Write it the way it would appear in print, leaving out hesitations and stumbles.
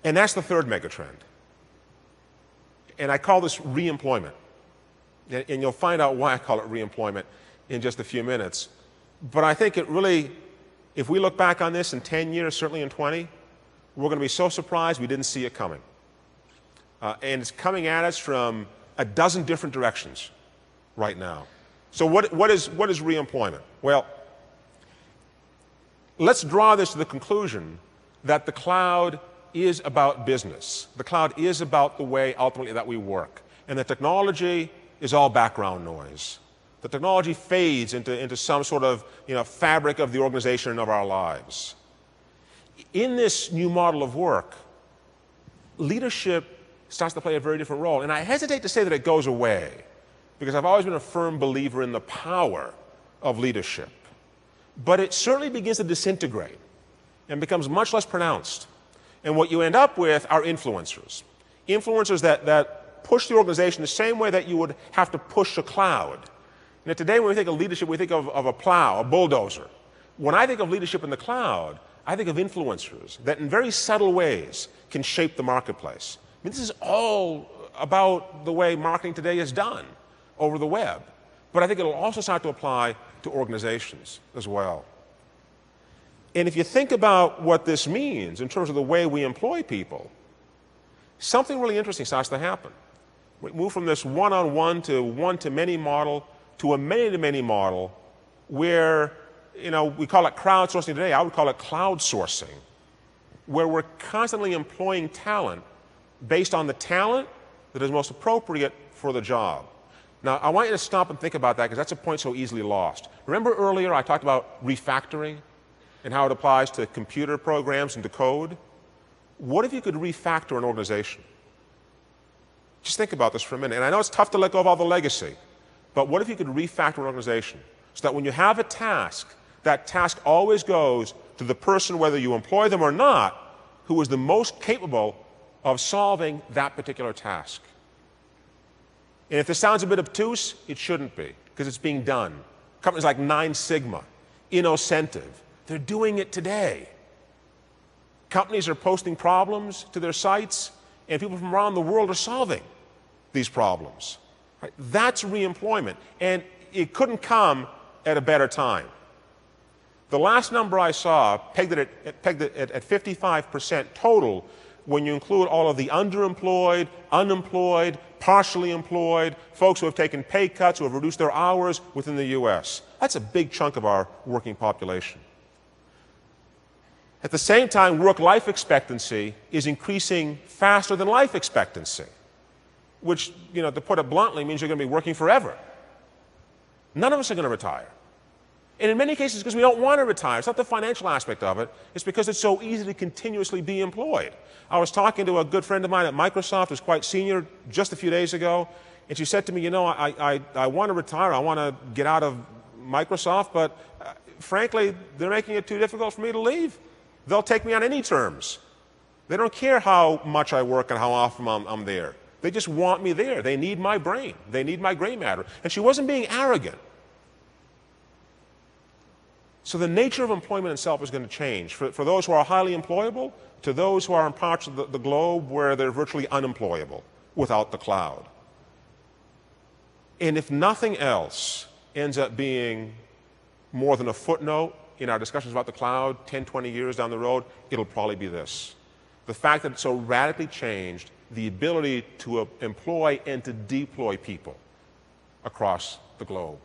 And that's the third megatrend. And I call this reemployment. And you'll find out why I call it reemployment in just a few minutes. But I think it really, if we look back on this in 10 years, certainly in 20, we're going to be so surprised we didn't see it coming. And it's coming at us from a dozen different directions right now. So what is reemployment? Well, let's draw this to the conclusion that the cloud is about business. The cloud is about the way ultimately that we work. And the technology is all background noise. The technology fades into some sort of fabric of the organization and of our lives. In this new model of work, leadership starts to play a very different role. And I hesitate to say that it goes away, because I've always been a firm believer in the power of leadership. But it certainly begins to disintegrate and becomes much less pronounced. And what you end up with are influencers. Influencers that push the organization the same way that you would have to push a cloud. Today when we think of leadership, we think of a plow, a bulldozer. When I think of leadership in the cloud, I think of influencers that in very subtle ways can shape the marketplace. I mean, this is all about the way marketing today is done over the web. But I think it'll also start to apply to organizations as well. And if you think about what this means in terms of the way we employ people, something really interesting starts to happen. We move from this one-on-one to one-to-many model to a many-to-many model where, we call it crowdsourcing today. I would call it cloud sourcing, where we're constantly employing talent based on the talent that is most appropriate for the job. Now, I want you to stop and think about that, because that's a point so easily lost. Remember earlier I talked about refactoring and how it applies to computer programs and to code? What if you could refactor an organization? Just think about this for a minute. And I know it's tough to let go of all the legacy, but what if you could refactor an organization so that when you have a task, that task always goes to the person, whether you employ them or not, who is the most capable of solving that particular task? And if this sounds a bit obtuse, it shouldn't be, because it's being done. Companies like 9 Sigma, Innocentive, they're doing it today. Companies are posting problems to their sites, and people from around the world are solving these problems. Right? That's reemployment, and it couldn't come at a better time. The last number I saw pegged it at 55% total when you include all of the underemployed, unemployed, partially employed, folks who have taken pay cuts, who have reduced their hours within the U.S. That's a big chunk of our working population. At the same time, work-life expectancy is increasing faster than life expectancy, which, to put it bluntly, means you're going to be working forever. None of us are going to retire. And in many cases, because we don't want to retire. It's not the financial aspect of it. It's because it's so easy to continuously be employed. I was talking to a good friend of mine at Microsoft, who's quite senior, just a few days ago, and she said to me, I want to retire. I want to get out of Microsoft, but frankly, they're making it too difficult for me to leave. They'll take me on any terms. They don't care how much I work and how often I'm there. They just want me there. They need my brain. They need my gray matter. And she wasn't being arrogant. So the nature of employment itself is going to change for those who are highly employable to those who are in parts of the globe where they're virtually unemployable without the cloud. And if nothing else ends up being more than a footnote in our discussions about the cloud 10, 20 years down the road, it'll probably be this. The fact that it's so radically changed the ability to employ and to deploy people across the globe.